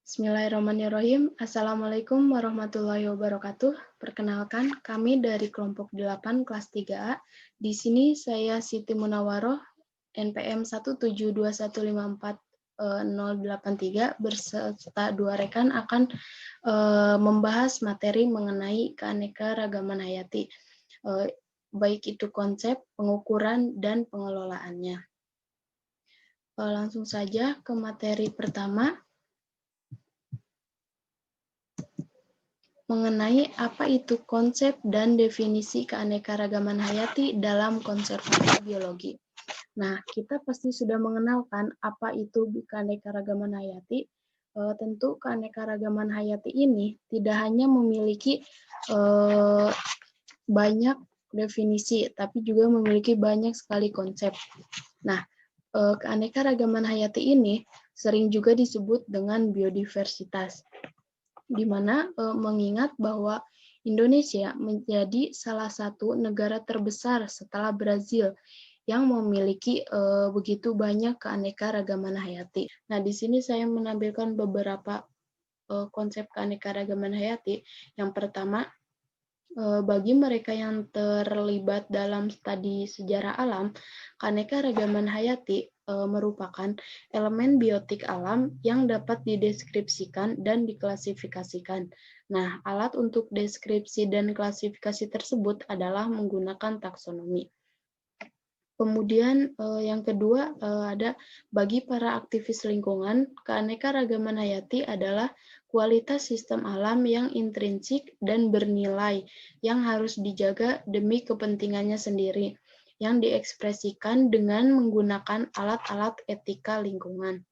Bismillahirrahmanirrahim. Assalamualaikum warahmatullahi wabarakatuh. Perkenalkan, kami dari kelompok 8 kelas 3A. Di sini saya Siti Munawaroh, NPM 172154083 berserta dua rekan akan membahas materi mengenai keanekaragaman hayati, baik itu konsep, pengukuran, dan pengelolaannya. Langsung saja ke materi pertama, mengenai apa itu konsep dan definisi keanekaragaman hayati dalam konservasi biologi. Nah, kita pasti sudah mengenalkan apa itu keanekaragaman hayati. Tentu keanekaragaman hayati ini tidak hanya memiliki banyak definisi, tapi juga memiliki banyak sekali konsep. Nah, keanekaragaman hayati ini sering juga disebut dengan biodiversitas, di mana mengingat bahwa Indonesia menjadi salah satu negara terbesar setelah Brazil yang memiliki begitu banyak keanekaragaman hayati. Nah, di sini saya menampilkan beberapa konsep keanekaragaman hayati. Yang pertama, bagi mereka yang terlibat dalam studi sejarah alam, keanekaragaman hayati merupakan elemen biotik alam yang dapat dideskripsikan dan diklasifikasikan. Nah, alat untuk deskripsi dan klasifikasi tersebut adalah menggunakan taksonomi. Kemudian yang kedua ada bagi para aktivis lingkungan, keanekaragaman hayati adalah kualitas sistem alam yang intrinsik dan bernilai yang harus dijaga demi kepentingannya sendiri, yang diekspresikan dengan menggunakan alat-alat etika lingkungan.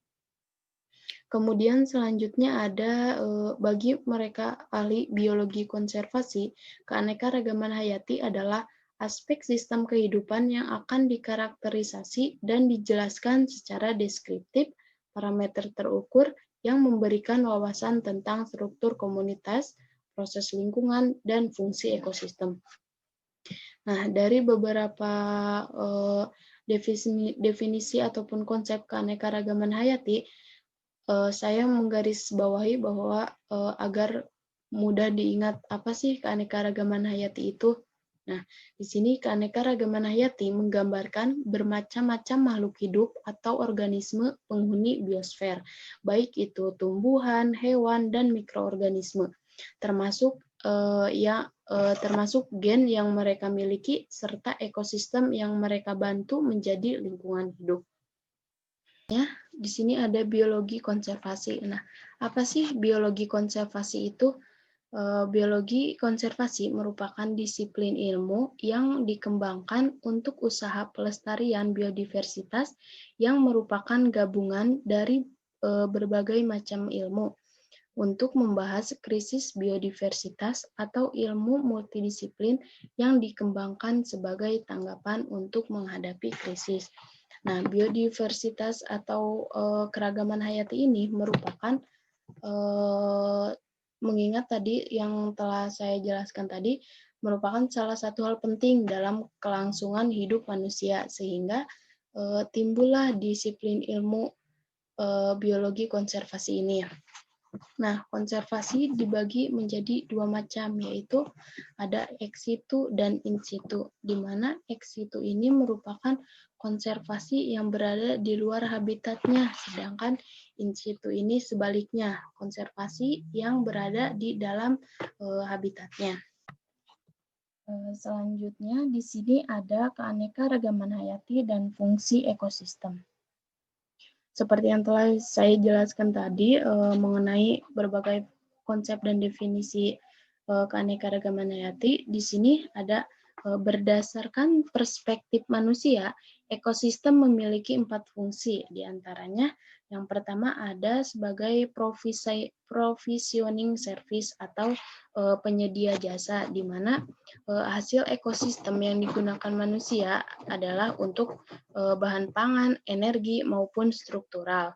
Kemudian selanjutnya ada bagi mereka ahli biologi konservasi, keanekaragaman hayati adalah aspek sistem kehidupan yang akan dikarakterisasi dan dijelaskan secara deskriptif, parameter terukur yang memberikan wawasan tentang struktur komunitas, proses lingkungan, dan fungsi ekosistem. Nah, dari beberapa definisi ataupun konsep keanekaragaman hayati, saya menggarisbawahi bahwa agar mudah diingat apa sih keanekaragaman hayati itu. Nah, di sini keanekaragaman hayati menggambarkan bermacam-macam makhluk hidup atau organisme penghuni biosfer, baik itu tumbuhan, hewan, dan mikroorganisme, termasuk termasuk gen yang mereka miliki serta ekosistem yang mereka bantu menjadi lingkungan hidup. Ya, di sini ada biologi konservasi. Nah, apa sih biologi konservasi itu? Biologi konservasi merupakan disiplin ilmu yang dikembangkan untuk usaha pelestarian biodiversitas yang merupakan gabungan dari berbagai macam ilmu untuk membahas krisis biodiversitas atau ilmu multidisiplin yang dikembangkan sebagai tanggapan untuk menghadapi krisis. Nah, biodiversitas atau keragaman hayati ini merupakan mengingat tadi yang telah saya jelaskan tadi, merupakan salah satu hal penting dalam kelangsungan hidup manusia, sehingga timbullah disiplin ilmu biologi konservasi ini. Nah, konservasi dibagi menjadi dua macam, yaitu ada ex situ dan in situ, di mana ex situ ini merupakan konservasi yang berada di luar habitatnya, sedangkan in situ ini sebaliknya, konservasi yang berada di dalam habitatnya. Selanjutnya, di sini ada keanekaragaman hayati dan fungsi ekosistem. Seperti yang telah saya jelaskan tadi mengenai berbagai konsep dan definisi keanekaragaman hayati, di sini ada berdasarkan perspektif manusia, ekosistem memiliki 4 fungsi, diantaranya yang pertama ada sebagai provisioning service atau penyedia jasa, di mana hasil ekosistem yang digunakan manusia adalah untuk bahan pangan, energi, maupun struktural.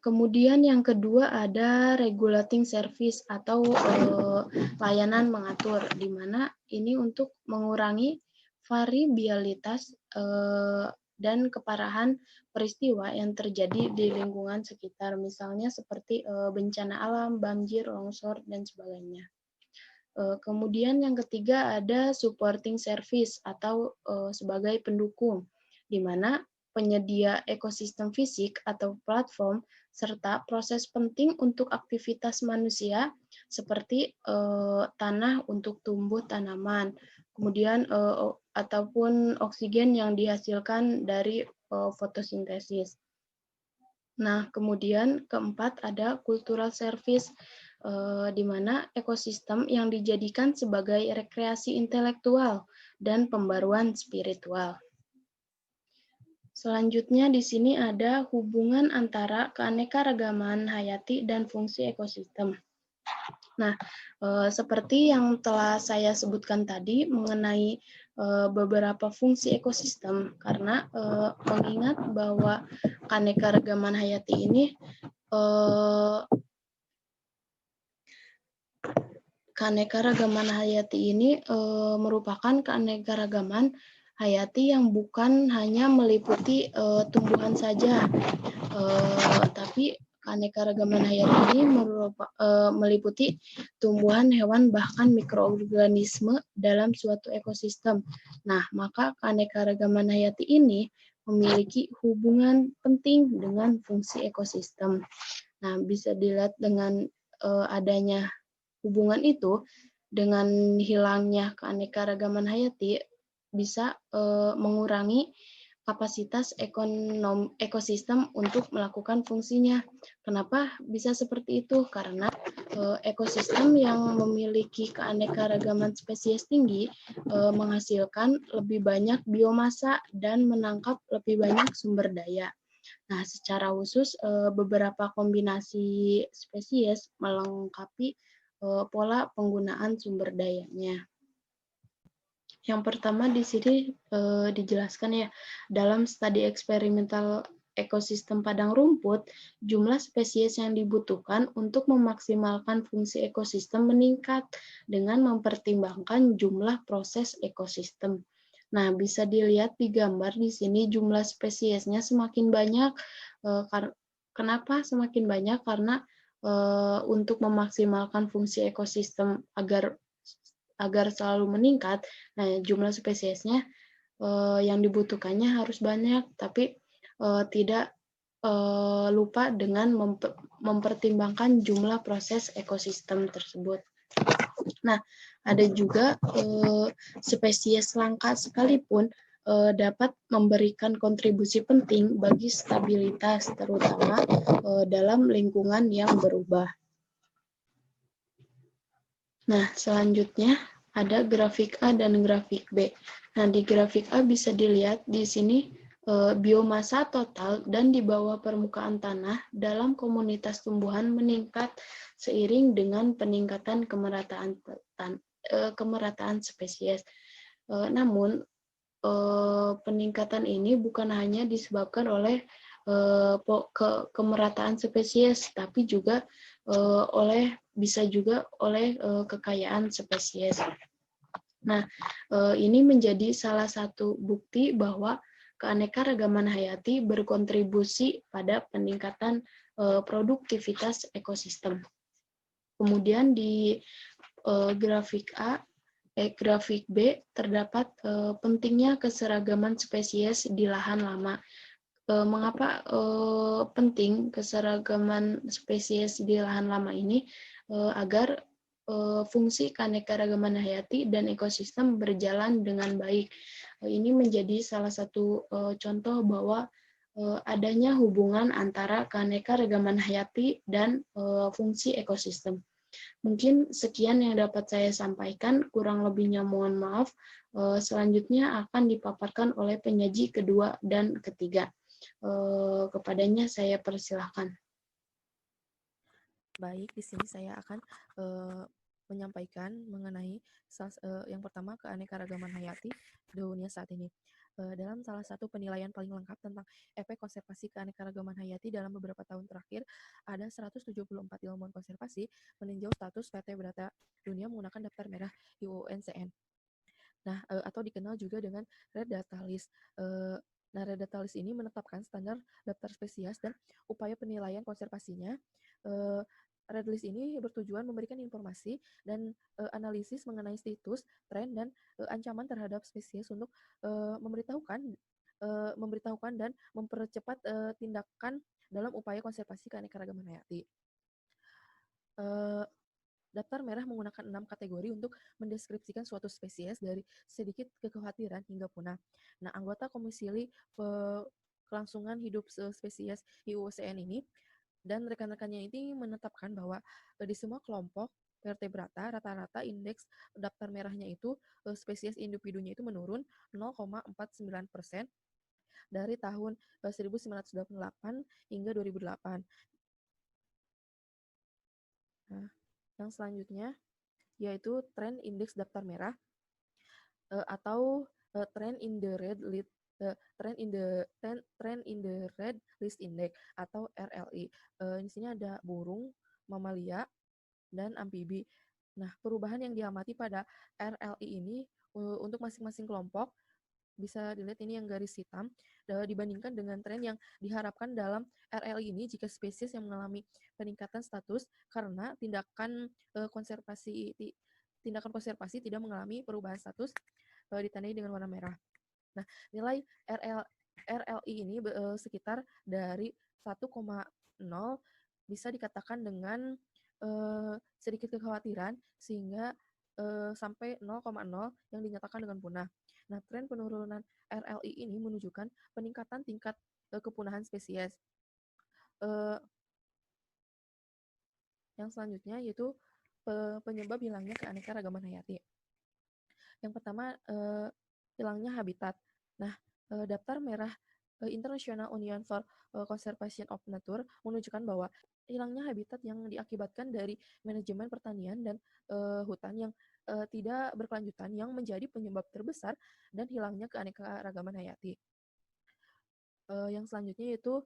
Kemudian yang kedua ada regulating service atau layanan mengatur, di mana ini untuk mengurangi variabilitas dan keparahan peristiwa yang terjadi di lingkungan sekitar, misalnya seperti bencana alam, banjir, longsor, dan sebagainya. Kemudian yang ketiga ada supporting service atau sebagai pendukung, di mana penyedia ekosistem fisik atau platform serta proses penting untuk aktivitas manusia seperti tanah untuk tumbuh tanaman, kemudian ataupun oksigen yang dihasilkan dari fotosintesis. Nah, kemudian keempat ada cultural service, di mana ekosistem yang dijadikan sebagai rekreasi intelektual dan pembaruan spiritual. Selanjutnya di sini ada hubungan antara keanekaragaman hayati dan fungsi ekosistem. Nah, seperti yang telah saya sebutkan tadi mengenai beberapa fungsi ekosistem, karena mengingat bahwa keanekaragaman hayati ini keanekaragaman hayati ini merupakan keanekaragaman hayati yang bukan hanya meliputi tumbuhan saja, tapi keanekaragaman hayati ini meliputi tumbuhan, hewan, bahkan mikroorganisme dalam suatu ekosistem. Nah, maka keanekaragaman hayati ini memiliki hubungan penting dengan fungsi ekosistem. Nah, bisa dilihat dengan adanya hubungan itu, dengan hilangnya keanekaragaman hayati bisa mengurangi kapasitas ekosistem untuk melakukan fungsinya. Kenapa bisa seperti itu? Karena ekosistem yang memiliki keanekaragaman spesies tinggi menghasilkan lebih banyak biomasa dan menangkap lebih banyak sumber daya. Nah, secara khusus beberapa kombinasi spesies melengkapi pola penggunaan sumber dayanya. Yang pertama di sini dijelaskan ya, dalam studi eksperimental ekosistem padang rumput, jumlah spesies yang dibutuhkan untuk memaksimalkan fungsi ekosistem meningkat dengan mempertimbangkan jumlah proses ekosistem. Nah, bisa dilihat di gambar di sini jumlah spesiesnya semakin banyak. Kenapa semakin banyak? Karena untuk memaksimalkan fungsi ekosistem agar selalu meningkat, nah jumlah spesiesnya yang dibutuhkannya harus banyak, tapi tidak lupa dengan mempertimbangkan jumlah proses ekosistem tersebut. Nah, ada juga spesies langka sekalipun dapat memberikan kontribusi penting bagi stabilitas, terutama dalam lingkungan yang berubah. Nah, selanjutnya ada grafik A dan grafik B. Nah, di grafik A bisa dilihat di sini biomasa total dan di bawah permukaan tanah dalam komunitas tumbuhan meningkat seiring dengan peningkatan kemerataan spesies. Namun, peningkatan ini bukan hanya disebabkan oleh kemerataan spesies, tapi juga bisa juga oleh kekayaan spesies. Nah, ini menjadi salah satu bukti bahwa keanekaragaman hayati berkontribusi pada peningkatan produktivitas ekosistem. Kemudian di grafik grafik B terdapat pentingnya keseragaman spesies di lahan lama. Mengapa penting keseragaman spesies di lahan lama ini? Agar fungsi keanekaragaman hayati dan ekosistem berjalan dengan baik. Ini menjadi salah satu contoh bahwa adanya hubungan antara keanekaragaman hayati dan fungsi ekosistem. Mungkin sekian yang dapat saya sampaikan, kurang lebihnya mohon maaf. Selanjutnya akan dipaparkan oleh penyaji kedua dan ketiga. Kepadanya saya persilahkan. Baik, di sini saya akan menyampaikan mengenai yang pertama keanekaragaman hayati di dunia saat ini. Dalam salah satu penilaian paling lengkap tentang efek konservasi keanekaragaman hayati dalam beberapa tahun terakhir, ada 174 ilmuwan konservasi meninjau status PT Brata Dunia menggunakan daftar merah IUCN. Nah, atau dikenal juga dengan Red Data List. Nah, Redatalis ini menetapkan standar daftar spesies dan upaya penilaian konservasinya. Redlist ini bertujuan memberikan informasi dan analisis mengenai status, tren, dan ancaman terhadap spesies untuk memberitahukan dan mempercepat tindakan dalam upaya konservasi keanekaragaman hayati. Daftar merah menggunakan 6 kategori untuk mendeskripsikan suatu spesies dari sedikit kekhawatiran hingga punah. Nah, anggota Komisi Kelangsungan Hidup Spesies IUCN ini dan rekan-rekannya ini menetapkan bahwa di semua kelompok vertebrata rata-rata indeks daftar merahnya itu spesies individunya itu menurun 0,49% dari tahun 1988 hingga 2008. Nah, yang selanjutnya yaitu tren indeks daftar merah atau trend in the red list trend in the red list index atau RLI. Di sini ada burung, mamalia, dan amfibi. Nah, perubahan yang diamati pada RLI ini untuk masing-masing kelompok bisa dilihat ini yang garis hitam dibandingkan dengan tren yang diharapkan dalam RLI ini jika spesies yang mengalami peningkatan status karena tindakan konservasi tidak mengalami perubahan status ditandai dengan warna merah. Nah, nilai RLI ini sekitar dari 1,0 bisa dikatakan dengan sedikit kekhawatiran sehingga sampai 0,0 yang dinyatakan dengan punah. Nah, tren penurunan RLI ini menunjukkan peningkatan tingkat kepunahan spesies. Yang selanjutnya yaitu penyebab hilangnya keanekaragaman hayati. Yang pertama, hilangnya habitat. Nah, daftar merah International Union for Conservation of Nature menunjukkan bahwa hilangnya habitat yang diakibatkan dari manajemen pertanian dan hutan yang tidak berkelanjutan yang menjadi penyebab terbesar dan hilangnya keanekaragaman hayati. Yang selanjutnya yaitu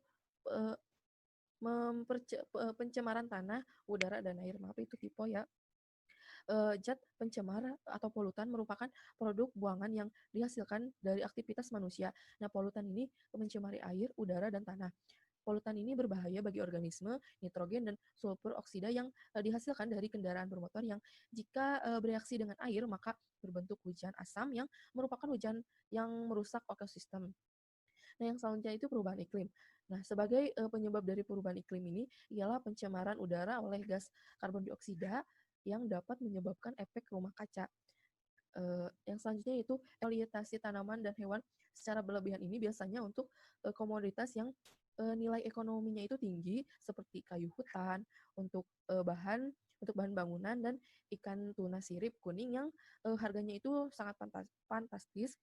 pencemaran tanah, udara, dan air. Maaf, itu typo ya. Zat pencemar atau polutan merupakan produk buangan yang dihasilkan dari aktivitas manusia. Nah, polutan ini mencemari air, udara, dan tanah. Polutan ini berbahaya bagi organisme, nitrogen, dan sulfur oksida yang dihasilkan dari kendaraan bermotor yang jika bereaksi dengan air maka berbentuk hujan asam yang merupakan hujan yang merusak ekosistem. Nah, yang selanjutnya itu perubahan iklim. Nah, sebagai penyebab dari perubahan iklim ini ialah pencemaran udara oleh gas karbon dioksida yang dapat menyebabkan efek rumah kaca. Yang selanjutnya itu eksploitasi tanaman dan hewan secara berlebihan ini biasanya untuk komoditas yang nilai ekonominya itu tinggi seperti kayu hutan untuk bahan bangunan dan ikan tuna sirip kuning yang harganya itu sangat fantastis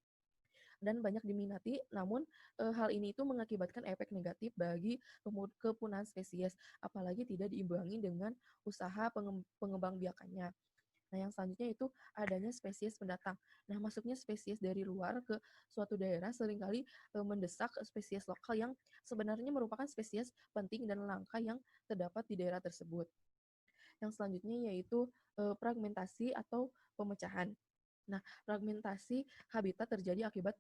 dan banyak diminati, namun hal ini itu mengakibatkan efek negatif bagi kepunahan spesies, apalagi tidak diimbangi dengan usaha pengembangbiakannya. Nah, yang selanjutnya itu adanya spesies pendatang. Nah, masuknya spesies dari luar ke suatu daerah seringkali mendesak spesies lokal yang sebenarnya merupakan spesies penting dan langka yang terdapat di daerah tersebut. Yang selanjutnya yaitu fragmentasi atau pemecahan. Nah, fragmentasi habitat terjadi akibat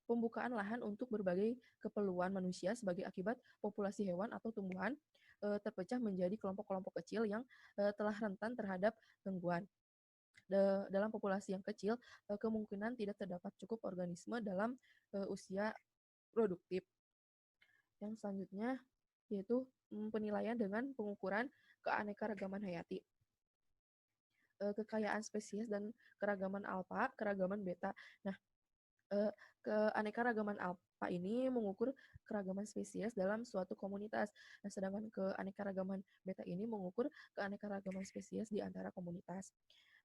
pembukaan lahan untuk berbagai keperluan manusia sebagai akibat populasi hewan atau tumbuhan terpecah menjadi kelompok-kelompok kecil yang telah rentan terhadap gangguan. Dalam populasi yang kecil, kemungkinan tidak terdapat cukup organisme dalam usia produktif. Yang selanjutnya yaitu penilaian dengan pengukuran keanekaragaman hayati. Kekayaan spesies dan keragaman alfa, keragaman beta. Nah, keanekaragaman alfa ini mengukur keragaman spesies dalam suatu komunitas. Nah, sedangkan keanekaragaman beta ini mengukur keanekaragaman spesies di antara komunitas.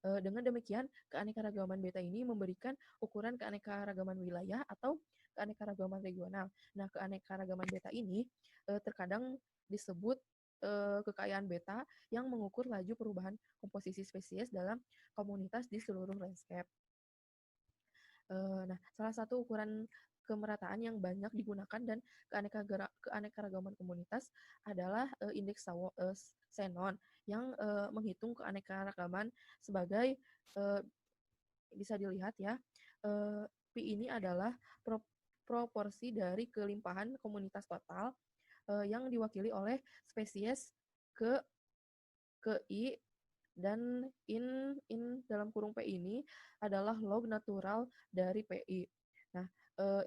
Dengan demikian, keanekaragaman beta ini memberikan ukuran keanekaragaman wilayah atau keanekaragaman regional. Nah, keanekaragaman beta ini terkadang disebut kekayaan beta yang mengukur laju perubahan komposisi spesies dalam komunitas di seluruh landscape. Nah, salah satu ukuran kemerataan yang banyak digunakan dan keanekaragaman komunitas adalah indeks Shannon yang menghitung keanekaragaman sebagai bisa dilihat ya, Pi ini adalah proporsi dari kelimpahan komunitas total yang diwakili oleh spesies ke I, dan in dalam kurung P ini adalah log natural dari PI. Nah,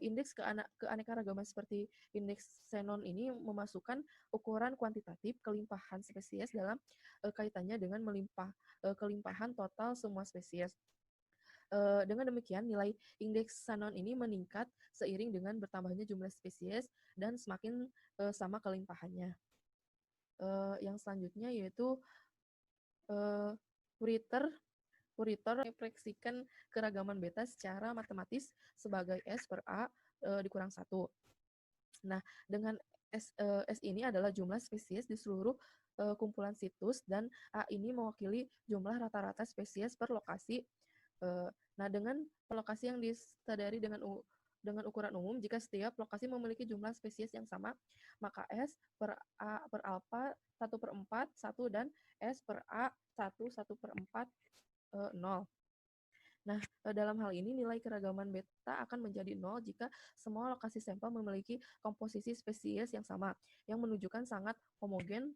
indeks keanekaragaman seperti indeks Shannon ini memasukkan ukuran kuantitatif kelimpahan spesies dalam kaitannya dengan kelimpahan total semua spesies. Dengan demikian, nilai indeks Shannon ini meningkat seiring dengan bertambahnya jumlah spesies dan semakin sama kelimpahannya. Yang selanjutnya yaitu Fourier mengekspresikan keragaman beta secara matematis sebagai S per A dikurang 1. Nah, dengan S ini adalah jumlah spesies di seluruh kumpulan situs, dan A ini mewakili jumlah rata-rata spesies per lokasi. Nah, dengan lokasi yang disadari dengan ukuran umum, jika setiap lokasi memiliki jumlah spesies yang sama, maka S per A per alpha 1/4 1 dan S per A 1/4 0. Nah, dalam hal ini nilai keragaman beta akan menjadi 0 jika semua lokasi sampel memiliki komposisi spesies yang sama, yang menunjukkan sangat homogen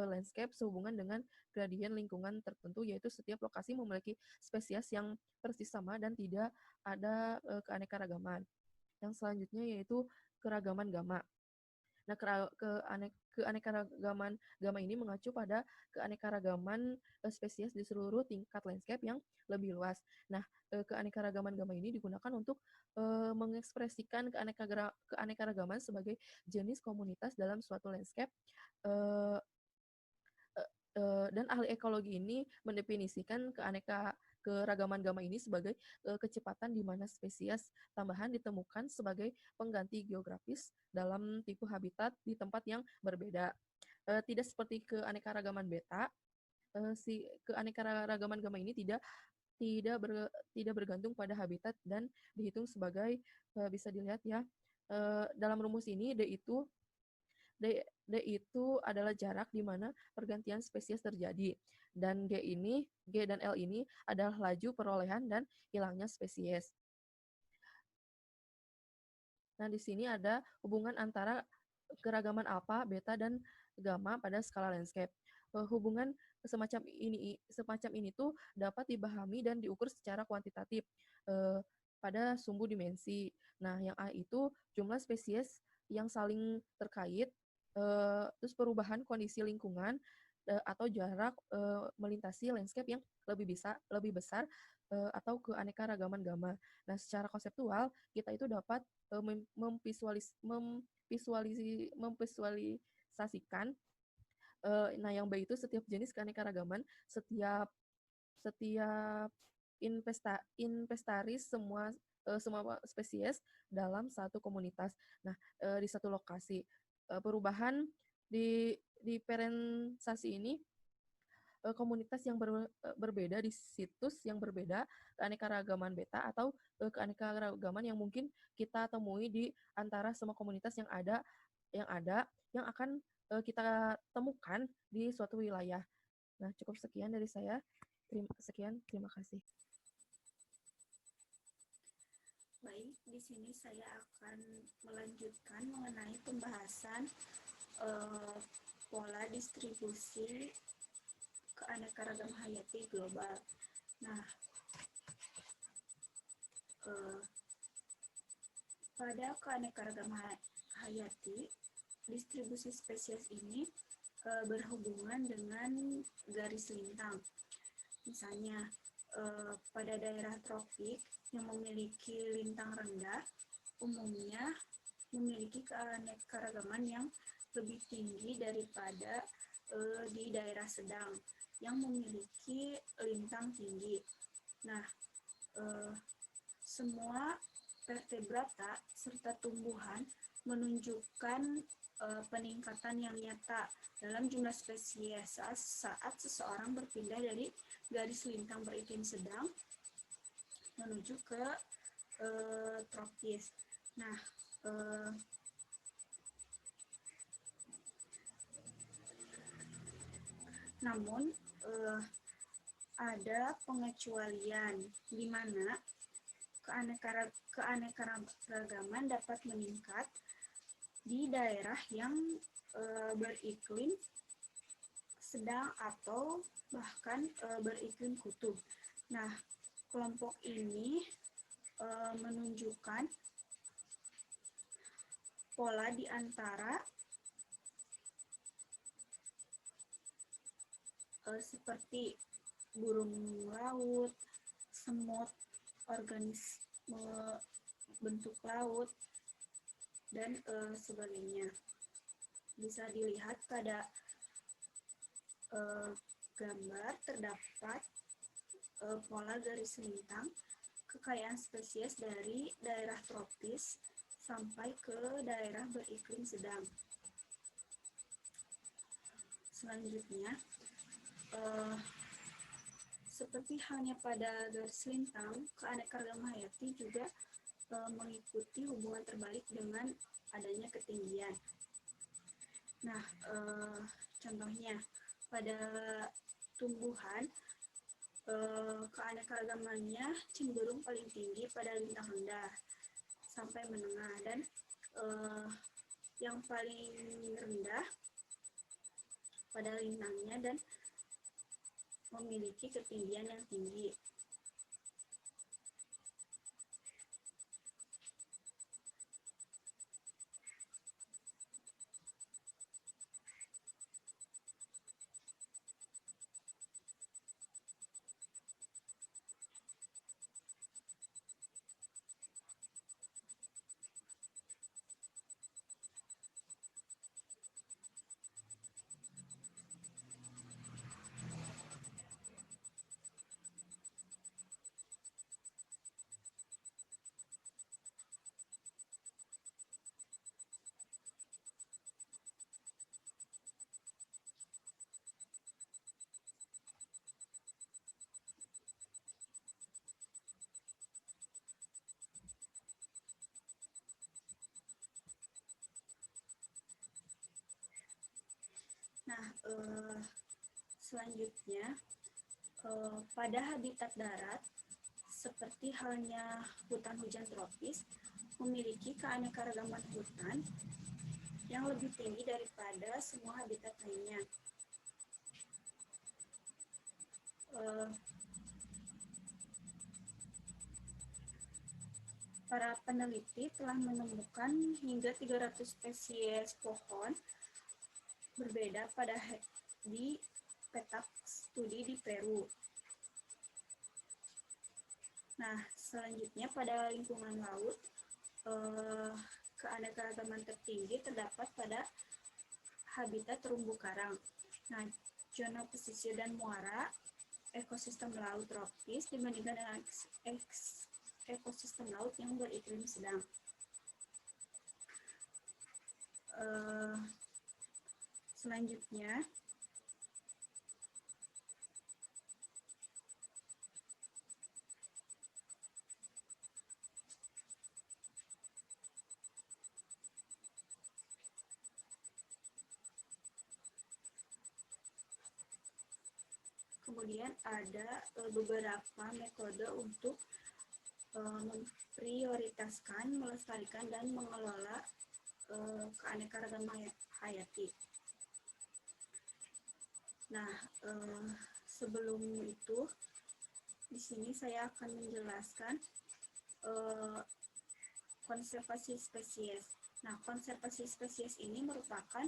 landscape sehubungan dengan gradien lingkungan tertentu, yaitu setiap lokasi memiliki spesies yang persis sama dan tidak ada keanekaragaman. Yang selanjutnya yaitu keragaman gamma. Nah, keanekaragaman gamma ini mengacu pada keanekaragaman spesies di seluruh tingkat landscape yang lebih luas. Nah, keanekaragaman gamma ini digunakan untuk mengekspresikan keanekaragaman sebagai jenis komunitas dalam suatu landscape. Dan ahli ekologi ini mendefinisikan keragaman gamma ini sebagai kecepatan di mana spesies tambahan ditemukan sebagai pengganti geografis dalam tipe habitat di tempat yang berbeda. Tidak seperti keanekaragaman beta, si keanekaragaman gamma ini tidak bergantung pada habitat dan dihitung sebagai bisa dilihat ya, dalam rumus ini D itu adalah jarak di mana pergantian spesies terjadi, dan G dan L ini adalah laju perolehan dan hilangnya spesies. Nah, di sini ada hubungan antara keragaman alfa, beta, dan gamma pada skala landscape. Hubungan semacam ini tuh dapat dipahami dan diukur secara kuantitatif pada sumbu dimensi. Nah, yang A itu jumlah spesies yang saling terkait, terus perubahan kondisi lingkungan atau jarak melintasi landscape yang lebih besar atau keanekaragaman gamma. Nah, secara konseptual kita itu dapat memvisualisasikan. Nah, yang B itu setiap jenis keanekaragaman, setiap inventaris semua spesies dalam satu komunitas. Nah, di satu lokasi. Perubahan di diferensiasi ini komunitas yang berbeda di situs yang berbeda, keanekaragaman beta atau keanekaragaman yang mungkin kita temui di antara semua komunitas yang yang akan kita temukan di suatu wilayah. Nah, cukup sekian dari saya. Terima kasih. Baik, di sini saya akan melanjutkan mengenai pembahasan pola distribusi keanekaragaman hayati global. Nah, pada keanekaragaman hayati, distribusi spesies ini berhubungan dengan garis lintang. Misalnya, pada daerah tropik yang memiliki lintang rendah, umumnya memiliki keanekaragaman yang lebih tinggi daripada di daerah sedang yang memiliki lintang tinggi. Nah, semua vertebrata serta tumbuhan menunjukkan peningkatan yang nyata dalam jumlah spesies saat seseorang berpindah dari garis lintang beriklim sedang menuju ke tropis. Nah, namun ada pengecualian di mana keanekaragaman dapat meningkat di daerah yang beriklim sedang atau bahkan beriklim kutub. Nah, kelompok ini menunjukkan pola di antara seperti burung laut, semut, organisme bentuk laut, dan sebagainya. Bisa dilihat pada gambar terdapat pola garis lintang kekayaan spesies dari daerah tropis sampai ke daerah beriklim sedang. Selanjutnya, seperti halnya pada garis lintang, keanekaragaman hayati juga mengikuti hubungan terbalik dengan adanya ketinggian. Nah, contohnya pada tumbuhan, keanekaragamannya cenderung paling tinggi pada lintang rendah sampai menengah, dan yang paling rendah pada lintangnya dan memiliki ketinggian yang tinggi. Nah, selanjutnya pada habitat darat seperti halnya hutan hujan tropis memiliki keanekaragaman hutan yang lebih tinggi daripada semua habitat lainnya. Para peneliti telah menemukan hingga 300 spesies pohon berbeda di petak studi di Peru. Nah, selanjutnya pada lingkungan laut, keanekaragaman tertinggi terdapat pada habitat terumbu karang. Nah, zona pesisir dan muara ekosistem laut tropis dibandingkan dengan ekosistem laut yang beriklim sedang. Selanjutnya, kemudian ada beberapa metode untuk memprioritaskan, melestarikan, dan mengelola keanekaragaman hayati. Nah, sebelum itu, di sini saya akan menjelaskan konservasi spesies. Nah, konservasi spesies ini merupakan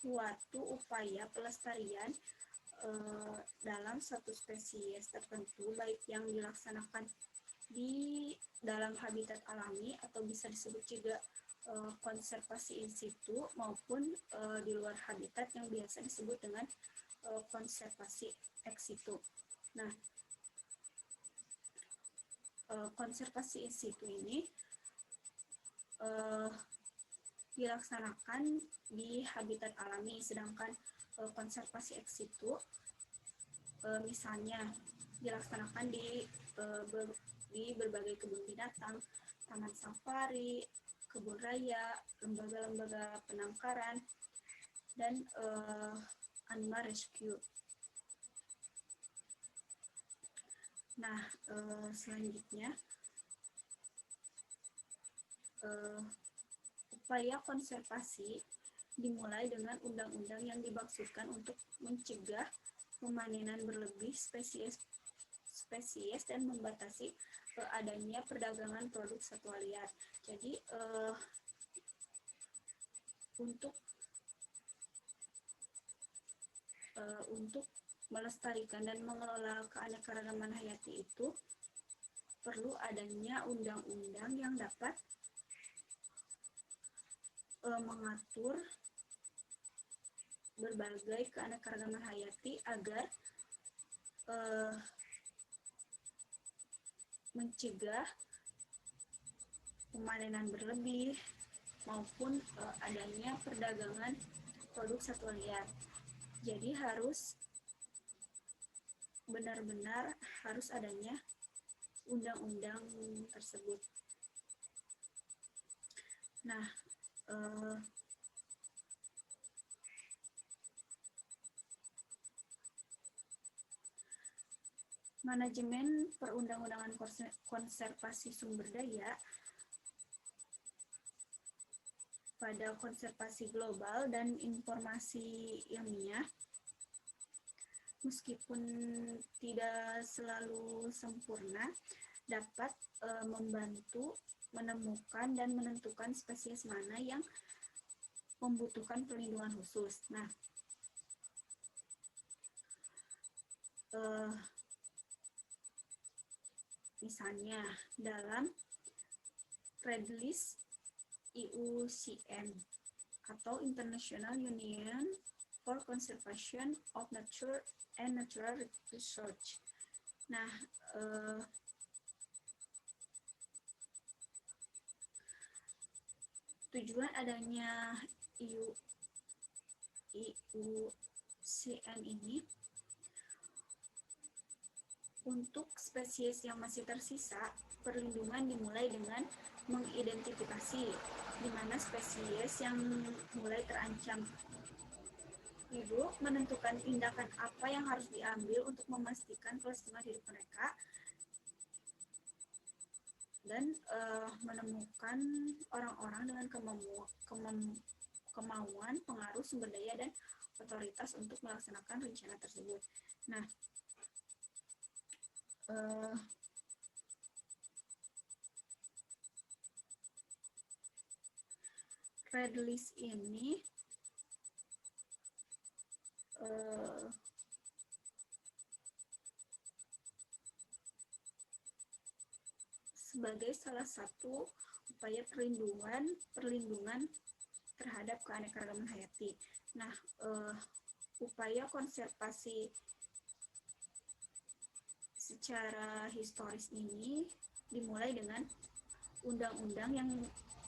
suatu upaya pelestarian dalam satu spesies tertentu, baik yang dilaksanakan di dalam habitat alami atau bisa disebut juga konservasi in situ, maupun di luar habitat yang biasa disebut dengan konservasi ex situ. Nah, konservasi in situ ini dilaksanakan di habitat alami, sedangkan konservasi ex situ misalnya dilaksanakan di berbagai kebun binatang, taman safari, kebun raya, lembaga-lembaga penangkaran, dan animal rescue. Nah, selanjutnya upaya konservasi dimulai dengan undang-undang yang dimaksudkan untuk mencegah pemanenan berlebih spesies dan membatasi adanya perdagangan produk satwa liar. Jadi untuk melestarikan dan mengelola keanekaragaman hayati itu perlu adanya undang-undang yang dapat mengatur berbagai keanekaragaman hayati agar mencegah pemanenan berlebih maupun adanya perdagangan produk satwa liar. Jadi harus benar-benar harus adanya undang-undang tersebut. Nah, manajemen perundang-undangan konservasi sumber daya pada konservasi global dan informasi ilmiah, meskipun tidak selalu sempurna, dapat membantu menemukan dan menentukan spesies mana yang membutuhkan perlindungan khusus. Nah, misalnya dalam Red List IUCN atau International Union for Conservation of Nature and Natural Research. Nah, tujuan adanya IUCN ini untuk spesies yang masih tersisa, perlindungan dimulai dengan mengidentifikasi di mana spesies yang mulai terancam. Ibu menentukan tindakan apa yang harus diambil untuk memastikan kelangsungan hidup mereka dan menemukan orang-orang dengan kemauan, pengaruh, sumber daya, dan otoritas untuk melaksanakan rencana tersebut. Nah, Red List ini sebagai salah satu upaya perlindungan terhadap keanekaragaman hayati. Nah, upaya konservasi secara historis ini dimulai dengan undang-undang yang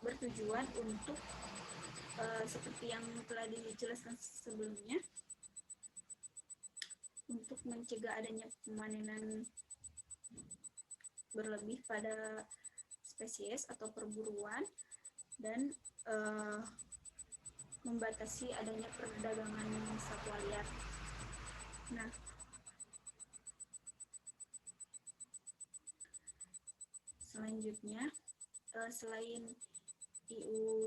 bertujuan untuk seperti yang telah dijelaskan sebelumnya, untuk mencegah adanya pemanenan berlebih pada spesies atau perburuan dan membatasi adanya perdagangan satwa liar. Nah, selanjutnya selain IUCN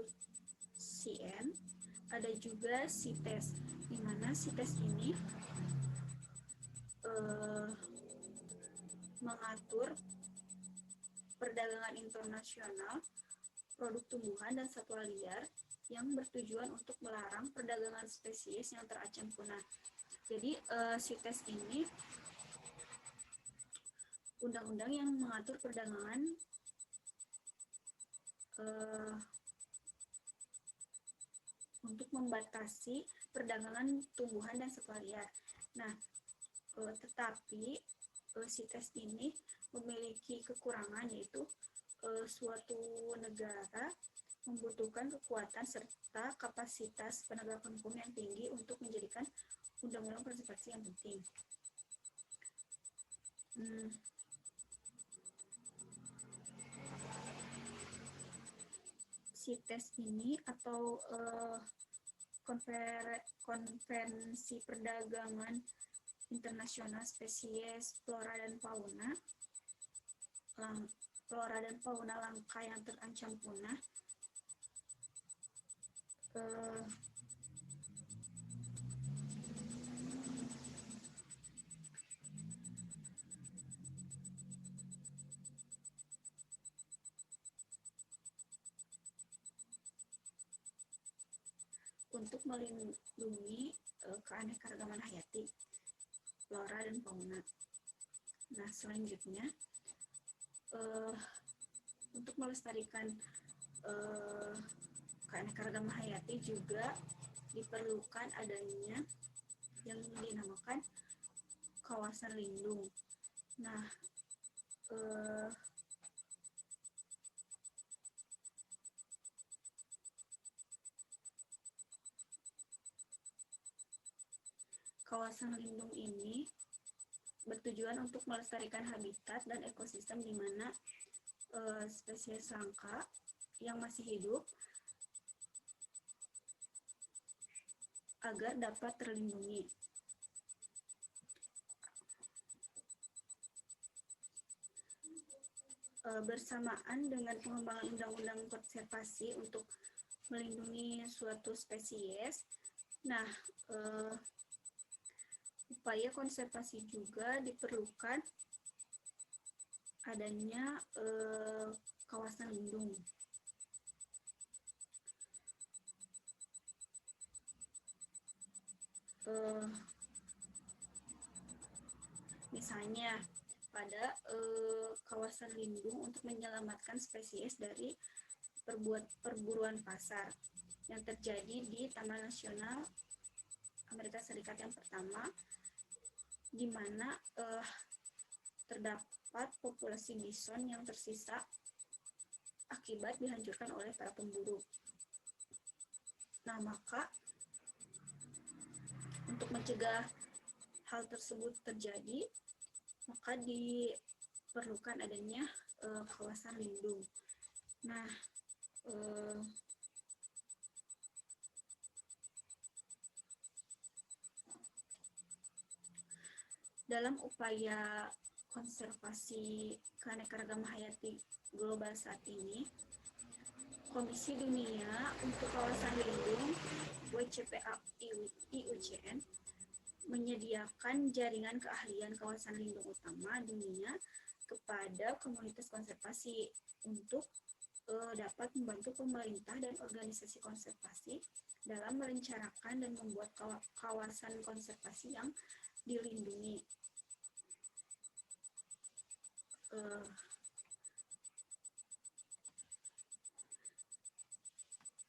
ada juga CITES, di mana CITES ini mengatur perdagangan internasional produk tumbuhan dan satwa liar yang bertujuan untuk melarang perdagangan spesies yang terancam punah. Jadi CITES ini undang-undang yang mengatur perdagangan untuk membatasi perdagangan tumbuhan dan satwa liar. Nah, tetapi CITES ini memiliki kekurangan, yaitu suatu negara membutuhkan kekuatan serta kapasitas penegakan hukum yang tinggi untuk menjadikan undang-undang konservasi yang penting. CITES ini atau konvensi perdagangan internasional spesies flora dan fauna langka yang terancam punah. Untuk melindungi keanekaragaman hayati flora dan fauna. Nah, selanjutnya untuk melestarikan keanekaragaman hayati juga diperlukan adanya yang dinamakan kawasan lindung. Nah, kawasan lindung ini bertujuan untuk melestarikan habitat dan ekosistem di mana spesies langka yang masih hidup agar dapat terlindungi. Bersamaan dengan pengembangan undang-undang konservasi untuk melindungi suatu spesies, nah upaya konservasi juga diperlukan adanya kawasan lindung. Misalnya pada kawasan lindung untuk menyelamatkan spesies dari perburuan pasar yang terjadi di Taman Nasional Amerika Serikat yang pertama, di mana terdapat populasi bison yang tersisa akibat dihancurkan oleh para pemburu. Nah, maka untuk mencegah hal tersebut terjadi, maka diperlukan adanya kawasan lindung. Nah, dalam upaya konservasi keanekaragaman hayati global saat ini, Komisi Dunia untuk Kawasan Lindung WCPA IUCN menyediakan jaringan keahlian kawasan lindung utama dunia kepada komunitas konservasi untuk dapat membantu pemerintah dan organisasi konservasi dalam merencanakan dan membuat kawasan konservasi yang dilindungi.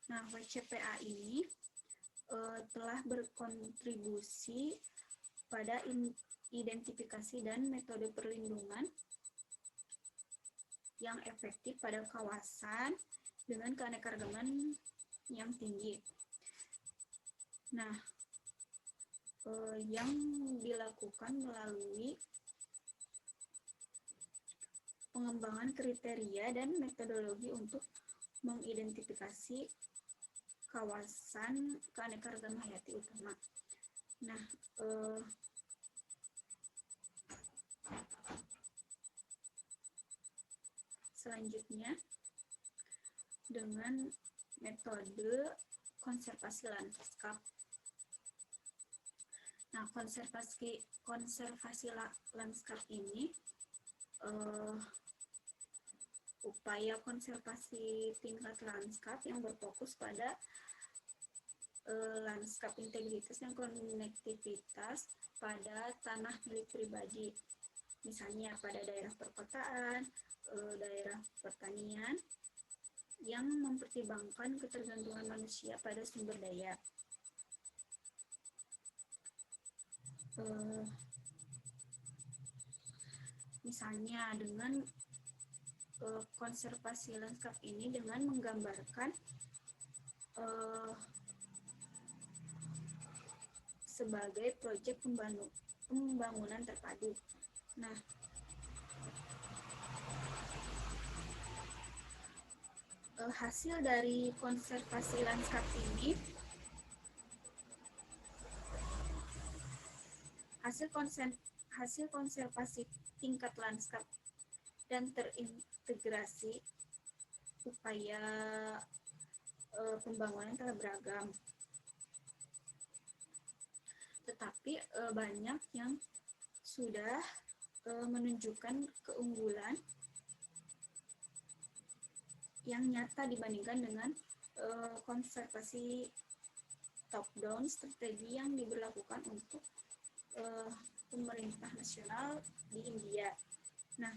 Nah, WCPA ini telah berkontribusi pada identifikasi dan metode perlindungan yang efektif pada kawasan dengan keanekaragaman yang tinggi. Nah, yang dilakukan melalui pengembangan kriteria dan metodologi untuk mengidentifikasi kawasan keanekaragaman hayati utama. Nah, selanjutnya dengan metode konservasi lanskap. Nah, konservasi lanskap ini upaya konservasi tingkat lanskap yang berfokus pada lanskap integritas dan konektivitas pada tanah milik pribadi, misalnya pada daerah perkotaan, daerah pertanian, yang mempertimbangkan ketergantungan manusia pada sumber daya. Misalnya dengan konservasi lanskap ini dengan menggambarkan sebagai proyek pembangunan terpadu. Nah, hasil dari konservasi lanskap ini hasil konservasi tingkat lanskap dan terintegrasi upaya pembangunan telah beragam, tetapi banyak yang sudah menunjukkan keunggulan yang nyata dibandingkan dengan konservasi top-down, strategi yang diberlakukan untuk pemerintah nasional di India. Nah,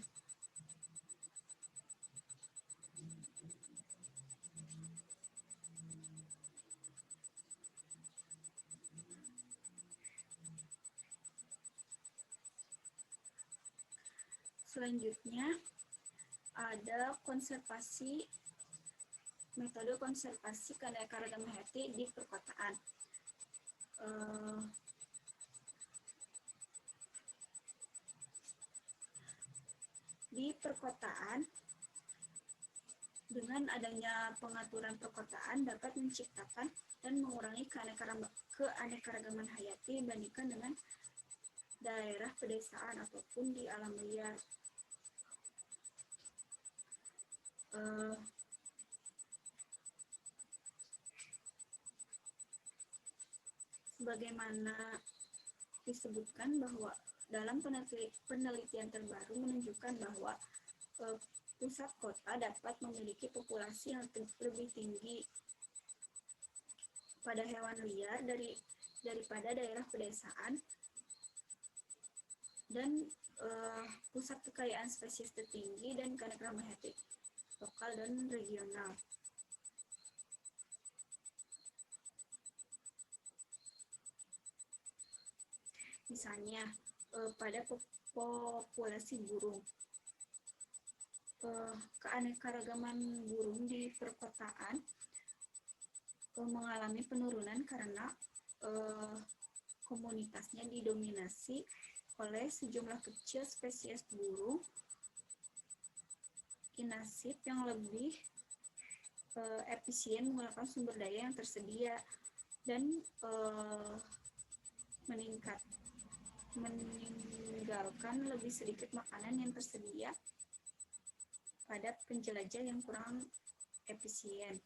selanjutnya ada metode konservasi keanekaragaman hayati di perkotaan. Di perkotaan, dengan adanya pengaturan perkotaan dapat menciptakan dan mengurangi keanekaragaman hayati dibandingkan dengan daerah pedesaan ataupun di alam liar. Sebagaimana disebutkan bahwa dalam penelitian terbaru menunjukkan bahwa pusat kota dapat memiliki populasi yang lebih tinggi pada hewan liar daripada daerah pedesaan, dan pusat kekayaan spesies tertinggi dan keanekaragaman hayati lokal dan regional. Misalnya pada populasi burung, keanekaragaman burung di perkotaan mengalami penurunan karena komunitasnya didominasi oleh sejumlah kecil spesies burung inasif yang lebih efisien menggunakan sumber daya yang tersedia dan meninggalkan lebih sedikit makanan yang tersedia pada penjelajah yang kurang efisien.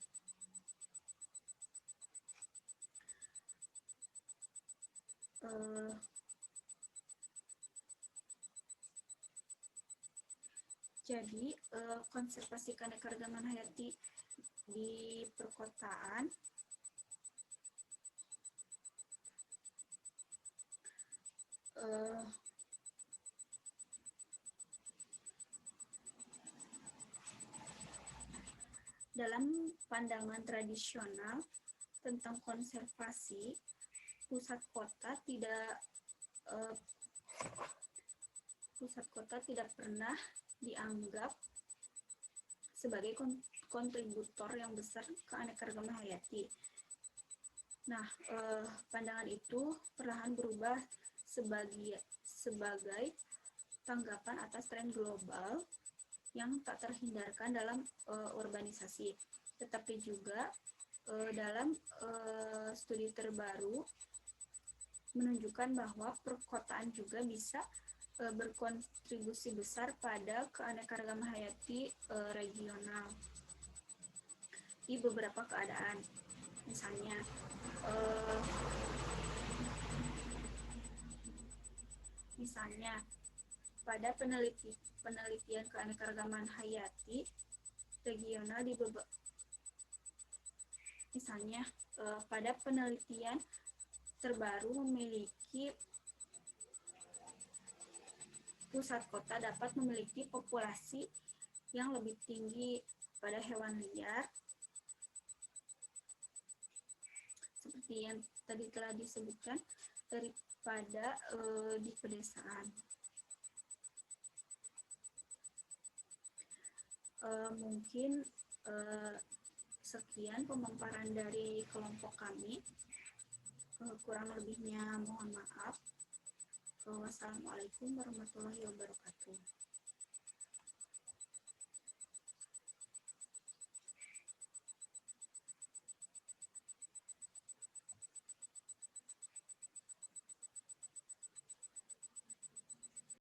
Jadi, konservasi keanekaragaman hayati di perkotaan dalam pandangan tradisional tentang konservasi, pusat kota tidak pernah dianggap sebagai kontributor yang besar keanekaragaman hayati. Nah, pandangan itu perlahan berubah sebagai tanggapan atas tren global yang tak terhindarkan dalam urbanisasi. Tetapi juga dalam studi terbaru menunjukkan bahwa perkotaan juga bisa berkontribusi besar pada keanekaragaman hayati regional di beberapa keadaan. Misalnya pada penelitian keanekaragaman hayati regional pada penelitian terbaru memiliki pusat kota dapat memiliki populasi yang lebih tinggi pada hewan liar, seperti yang tadi telah disebutkan, daripada di pedesaan. Mungkin sekian pemaparan dari kelompok kami. Kurang lebihnya mohon maaf. Wassalamualaikum warahmatullahi wabarakatuh.